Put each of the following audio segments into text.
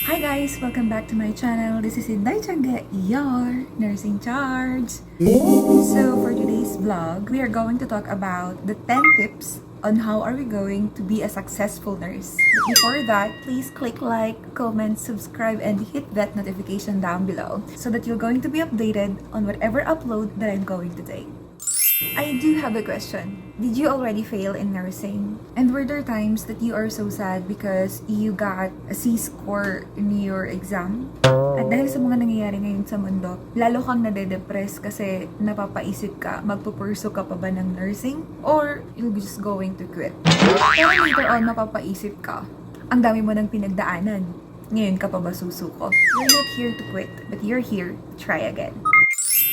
Hi guys! Welcome back to my channel. This is indaychangge, your nursing charge. So for today's vlog, we are going to talk about the 10 tips on how are we going to be a successful nurse. But before that, please click like, comment, subscribe, and hit that notification down below so that you're going to be updated on whatever upload that I'm going to take. I do have a question. Did you already fail in nursing? And were there times that you are so sad because you got a C score in your exam? At dahil sa mga nangyayari ngayon sa mundo, lalo kang nade-depress kasi napapaisip ka, magpupurso ka pa ba ng nursing? Or you're just going to quit? Pero later on, mapapaisip ka, ang dami mo ng pinagdaanan. Ngayon ka pa ba susuko? You're not here to quit, but you're here to try again.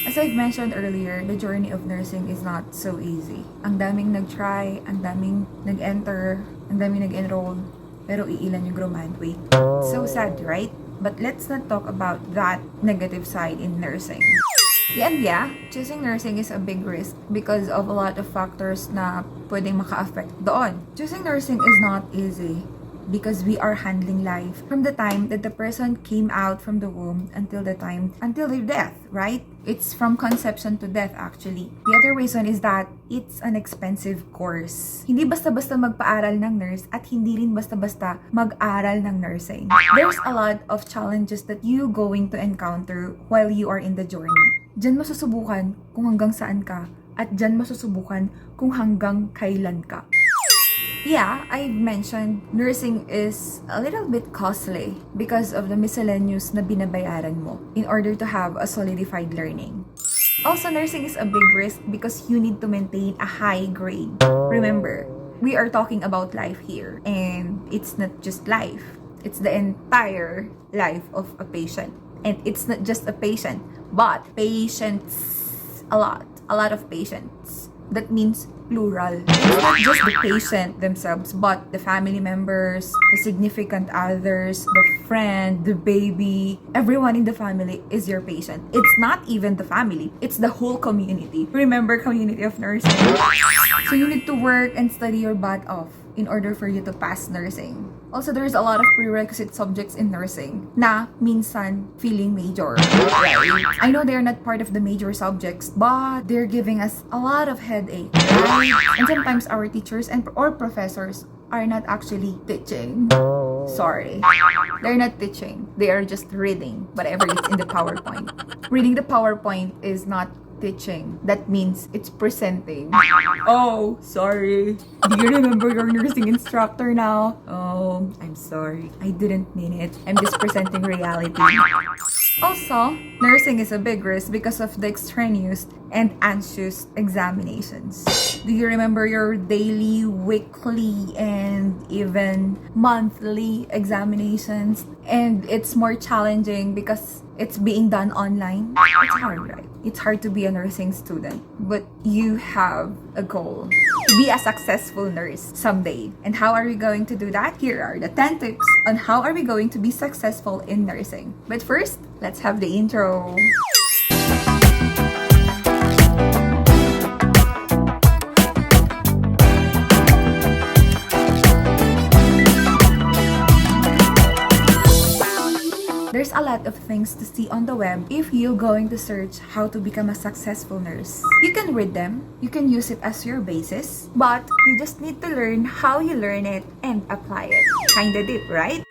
As I've mentioned earlier, the journey of nursing is not so easy. Ang daming nag-try, ang daming nag-enter, ang daming nag-enroll, pero iilan yung graduate. So sad, right? But let's not talk about that negative side in nursing. Yeah, choosing nursing is a big risk because of a lot of factors na pwedeng maka-affect doon. Choosing nursing is not easy because we are handling life from the time that the person came out from the womb until their death, right? It's from conception to death actually. The other reason is that it's an expensive course. Hindi basta-basta magpaaral ng nurse at hindi rin basta-basta mag-aral ng nursing. There's a lot of challenges that you going to encounter while you are in the journey. Diyan mo susubukan kung hanggang saan ka at diyan mo susubukan kung hanggang kailan ka. Yeah, I've mentioned nursing is a little bit costly because of the miscellaneous na binabayaran mo in order to have a solidified learning. Also, nursing is a big risk because you need to maintain a high grade. Remember, we are talking about life here, and it's not just life. It's the entire life of a patient. And it's not just a patient, but patients, a lot of patients. That means plural. It's not just the patient themselves, but the family members, the significant others, the friend, the baby, everyone in the family is your patient. It's not even the family, it's the whole community. Remember, community of nursing. So you need to work and study your butt off in order for you to pass nursing. Also, there's a lot of prerequisite subjects in nursing na minsan feeling major. Right? I know they're not part of the major subjects, but they're giving us a lot of headache. Right? And sometimes our teachers or professors are not actually teaching. Sorry. They're not teaching. They are just reading whatever is in the PowerPoint. Reading the PowerPoint is not teaching. That means it's presenting. Oh, sorry. Do you remember your nursing instructor now? Oh, I'm sorry. I didn't mean it. I'm just presenting reality. Also, nursing is a big risk because of the extraneous and anxious examinations. Do you remember your daily, weekly, and even monthly examinations? And it's more challenging because it's being done online. It's hard, right? It's hard to be a nursing student, but you have a goal to be a successful nurse someday. And how are we going to do that? Here are the 10 tips on how are we going to be successful in nursing. But first, let's have the intro. There's a lot of things to see on the web if you're going to search how to become a successful nurse. You can read them, you can use it as your basis, but you just need to learn how you learn it and apply it. Kinda deep, right?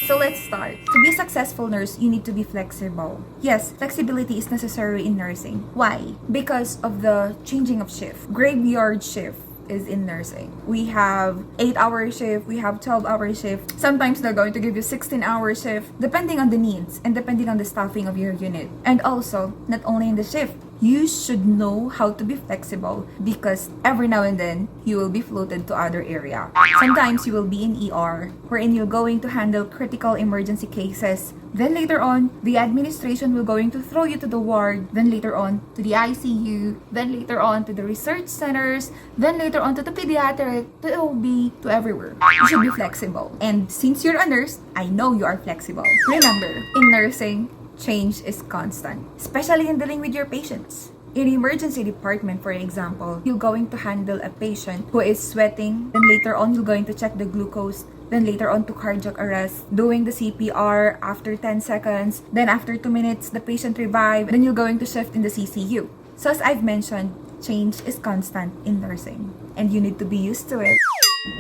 So let's start. To be a successful nurse, you need to be flexible. Yes, flexibility is necessary in nursing. Why? Because of the changing of shift. Graveyard shift is in nursing. We have 8-hour shift, we have 12-hour shift. Sometimes they're going to give you 16-hour shift, depending on the needs and depending on the staffing of your unit. And also, not only in the shift, you should know how to be flexible because every now and then, you will be floated to other area. Sometimes you will be in ER, wherein you're going to handle critical emergency cases. Then later on, the administration will going to throw you to the ward. Then later on, to the ICU. Then later on, to the research centers. Then later on, to the pediatric, to OB, to everywhere. You should be flexible. And since you're a nurse, I know you are flexible. Remember, in nursing, change is constant, especially in dealing with your patients. In emergency department, for example, you're going to handle a patient who is sweating. Then later on, you're going to check the glucose. then later on to cardiac arrest, doing the CPR after 10 seconds, then after 2 minutes, the patient revive, then you're going to shift in the CCU. So as I've mentioned, change is constant in nursing, and you need to be used to it.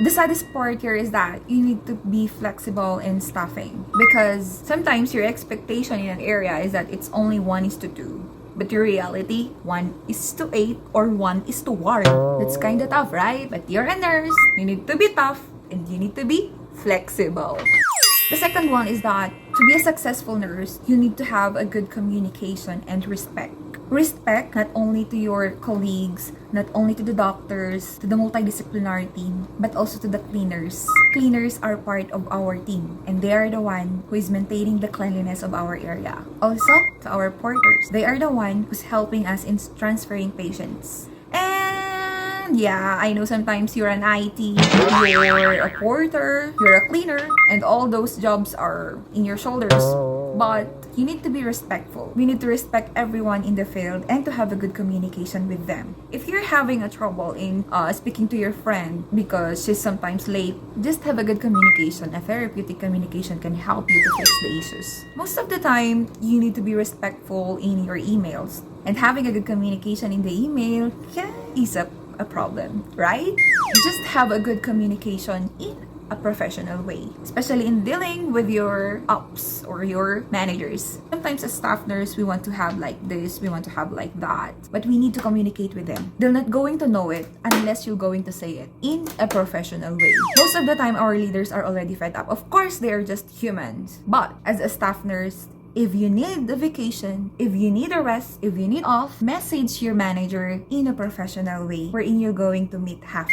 The saddest part here is that you need to be flexible in staffing, because sometimes your expectation in an area is that it's only 1:2. But your reality, 1:8 or 1:1. That's kind of tough, right? But you're a nurse, you need to be tough, and you need to be flexible. The second one is that to be a successful nurse, you need to have a good communication and respect. Respect not only to your colleagues, not only to the doctors, to the multidisciplinary team, but also to the cleaners. Cleaners are part of our team, and they are the one who is maintaining the cleanliness of our area. Also, to our porters, they are the one who's helping us in transferring patients. And yeah, I know sometimes you're an IT, you're a porter, you're a cleaner, and all those jobs are in your shoulders. But you need to be respectful. We need to respect everyone in the field and to have a good communication with them. If you're having a trouble in speaking to your friend because she's sometimes late, just have a good communication. A therapeutic communication can help you to fix the issues. Most of the time, you need to be respectful in your emails. And having a good communication in the email can ease up a problem, right? Just have a good communication in a professional way, especially in dealing with your ops or your managers. Sometimes as staff nurse, we want to have like this, we want to have like that, but we need to communicate with them. They're not going to know it unless you're going to say it in a professional way. Most of the time, our leaders are already fed up. Of course, they are just humans, but as a staff nurse, if you need a vacation, if you need a rest, if you need off, message your manager in a professional way wherein you're going to meet halfway.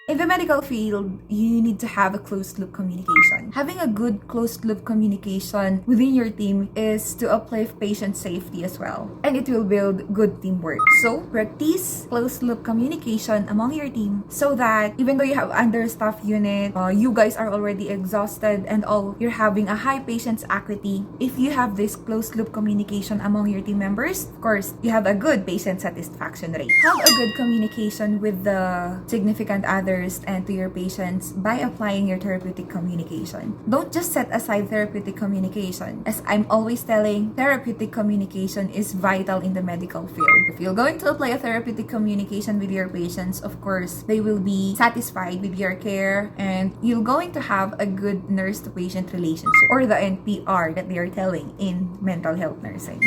In the medical field, you need to have a closed-loop communication. Having a good closed-loop communication within your team is to uplift patient safety as well. And it will build good teamwork. So, practice closed-loop communication among your team so that even though you have understaffed unit, you guys are already exhausted and all, you're having a high patient's acuity. If you have this closed-loop communication among your team members, of course, you have a good patient satisfaction rate. Have a good communication with the significant other and to your patients by applying your therapeutic communication. Don't just set aside therapeutic communication. As I'm always telling, therapeutic communication is vital in the medical field. If you're going to apply a therapeutic communication with your patients, of course, they will be satisfied with your care and you're going to have a good nurse-to-patient relationship, or the NPR that they are telling in mental health nursing.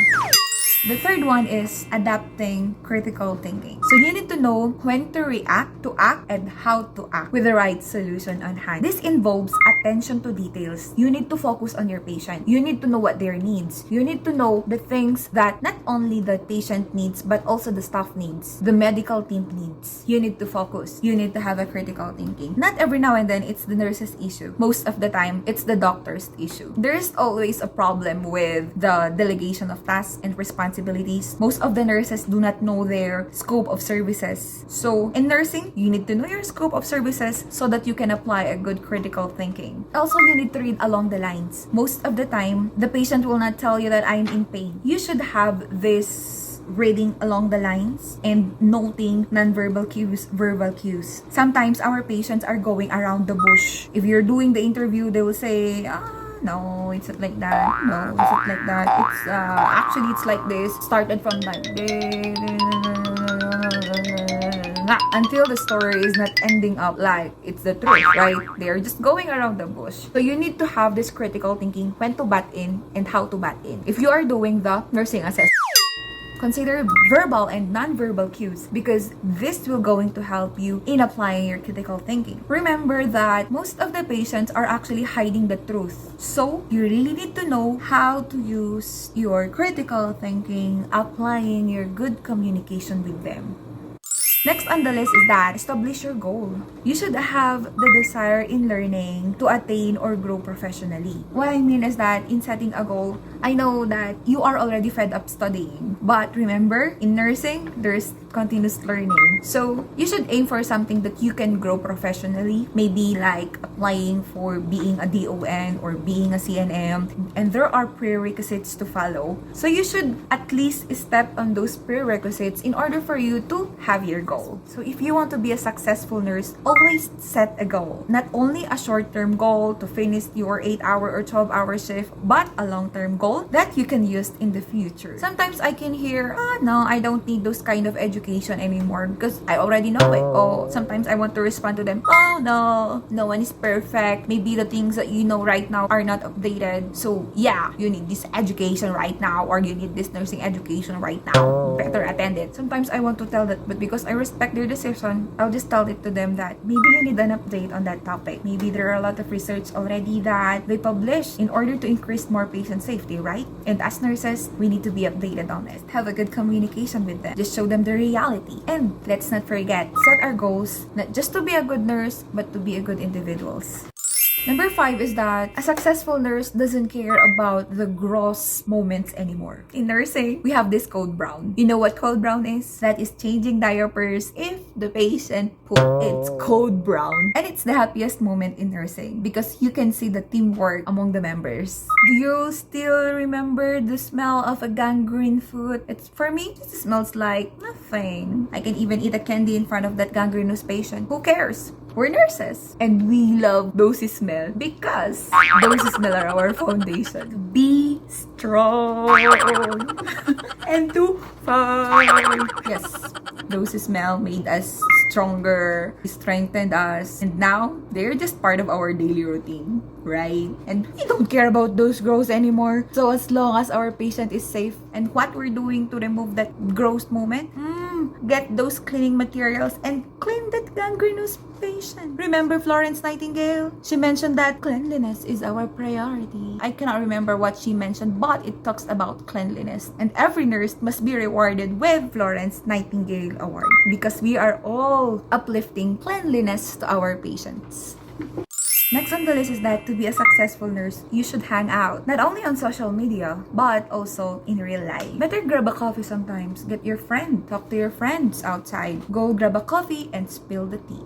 The third one is adapting critical thinking. So you need to know when to react, to act, and how to act with the right solution on hand. This involves attention to details. You need to focus on your patient. You need to know what their needs. You need to know the things that not only the patient needs, but also the staff needs, the medical team needs. You need to focus. You need to have a critical thinking. Not every now and then it's the nurse's issue. Most of the time, it's the doctor's issue. There's always a problem with the delegation of tasks and responsibilities. Most of the nurses do not know their scope of services. So, in nursing, you need to know your scope of services so that you can apply a good critical thinking. Also, you need to read along the lines. Most of the time, the patient will not tell you that I'm in pain. You should have this reading along the lines and noting non-verbal cues, verbal cues. Sometimes, our patients are going around the bush. If you're doing the interview, they will say, no, it's not like that. No, it's not like that. It's actually it's like this. Started from like this until the story is not ending up like it's the truth, right? They are just going around the bush. So you need to have this critical thinking when to bat in and how to bat in. If you are doing the nursing assessment, consider verbal and non-verbal cues because this will going to help you in applying your critical thinking. Remember that most of the patients are actually hiding the truth. So, you really need to know how to use your critical thinking, applying your good communication with them. Next on the list is that establish your goal. You should have the desire in learning to attain or grow professionally. What I mean is that in setting a goal, I know that you are already fed up studying. But remember, in nursing, there's continuous learning. So, you should aim for something that you can grow professionally. Maybe like applying for being a DON or being a CNM. And there are prerequisites to follow. So, you should at least step on those prerequisites in order for you to have your goal. goal. So if you want to be a successful nurse, always set a goal. Not only a short-term goal to finish your 8-hour or 12-hour shift, but a long-term goal that you can use in the future. Sometimes I can hear, no, I don't need those kind of education anymore because I already know it. Oh, sometimes I want to respond to them, oh no, no one is perfect. Maybe the things that you know right now are not updated. So yeah, you need this education right now, or you need this nursing education right now. Better attend it. Sometimes I want to tell that, but because I respect their decision, I'll just tell it to them that maybe you need an update on that topic. Maybe there are a lot of research already that they publish in order to increase more patient safety, right? And as nurses, we need to be updated on it. Have a good communication with them. Just show them the reality. And let's not forget, set our goals, not just to be a good nurse, but to be a good individuals. Number 5 is that a successful nurse doesn't care about the gross moments anymore. In nursing, we have this code brown. You know what code brown is? That is changing diapers if the patient poop. It's code brown. And it's the happiest moment in nursing because you can see the teamwork among the members. Do you still remember the smell of a gangrene food? It's, for me, it smells like nothing. I can even eat a candy in front of that gangrenous patient. Who cares? We're nurses and we love those smell because those smell are our foundation. Be strong and to fight. Yes, those smell made us stronger, strengthened us, and now they're just part of our daily routine, right? And we don't care about those gross anymore. So as long as our patient is safe and what we're doing to remove that gross moment, get those cleaning materials and clean that gangrenous patient. Remember Florence Nightingale? She mentioned that cleanliness is our priority. I cannot remember what she mentioned, but it talks about cleanliness. And every nurse must be rewarded with Florence Nightingale Award because we are all uplifting cleanliness to our patients. Next on the list is that to be a successful nurse, you should hang out. Not only on social media, but also in real life. Better grab a coffee sometimes. Get your friend. Talk to your friends outside. Go grab a coffee and spill the tea.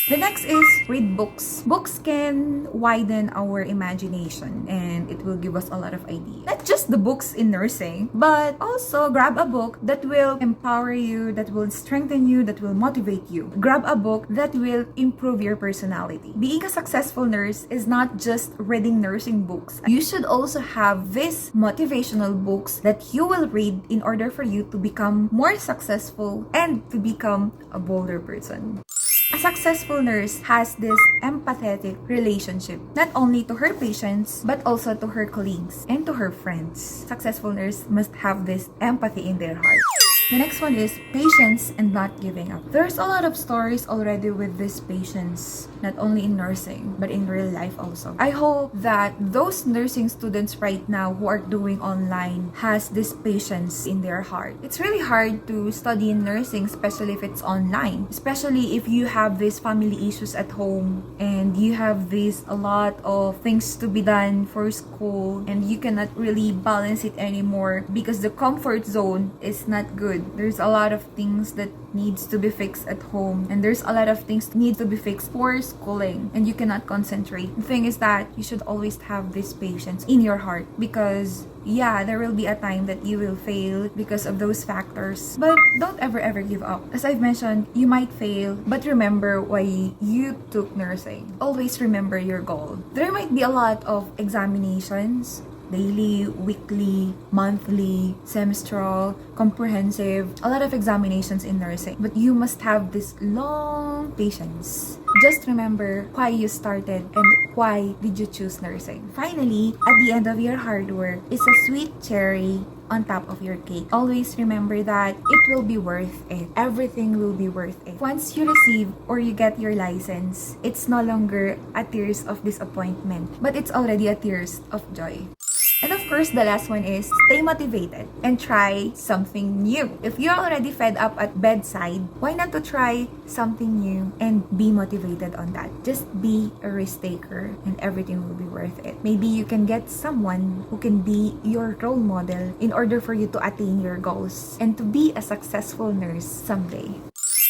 The next is read books. Books can widen our imagination and it will give us a lot of ideas. Not just the books in nursing, but also grab a book that will empower you, that will strengthen you, that will motivate you. Grab a book that will improve your personality. Being a successful nurse is not just reading nursing books. You should also have these motivational books that you will read in order for you to become more successful and to become a bolder person. A successful nurse has this empathetic relationship, not only to her patients, but also to her colleagues and to her friends. Successful nurse must have this empathy in their heart. The next one is patience and not giving up. There's a lot of stories already with this patience, not only in nursing, but in real life also. I hope that those nursing students right now who are doing online has this patience in their heart. It's really hard to study in nursing, especially if it's online. Especially if you have these family issues at home and you have a lot of things to be done for school and you cannot really balance it anymore because the comfort zone is not good. There's a lot of things that needs to be fixed at home and there's a lot of things that need to be fixed for schooling and you cannot concentrate. The thing is that you should always have this patience in your heart because there will be a time that you will fail because of those factors, but don't ever give up. As I've mentioned, you might fail, but remember why you took nursing. Always remember your goal. There might be a lot of examinations, daily, weekly, monthly, semestral, comprehensive, a lot of examinations in nursing. But you must have this long patience. Just remember why you started and why did you choose nursing. Finally, at the end of your hard work is a sweet cherry on top of your cake. Always remember that it will be worth it. Everything will be worth it. Once you receive or you get your license, it's no longer a tears of disappointment, but it's already a tears of joy. And of course, the last one is stay motivated and try something new. If you're already fed up at bedside, why not to try something new and be motivated on that? Just be a risk taker and everything will be worth it. Maybe you can get someone who can be your role model in order for you to attain your goals and to be a successful nurse someday.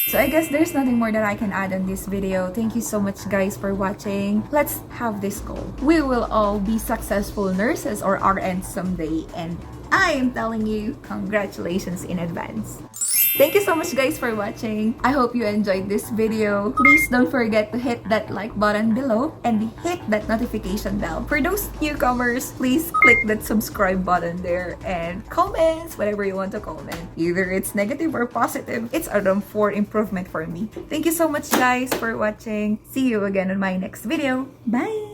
So I guess there's nothing more that I can add on this video. Thank you so much guys for watching. Let's have this goal. We will all be successful nurses or RNs someday and I am telling you congratulations in advance. Thank you so much guys for watching. I hope you enjoyed this video. Please don't forget to hit that like button below and hit that notification bell. For those newcomers, please click that subscribe button there and comments whatever you want to comment. Either it's negative or positive, it's a room for improvement for me. Thank you so much guys for watching. See you again on my next video. Bye!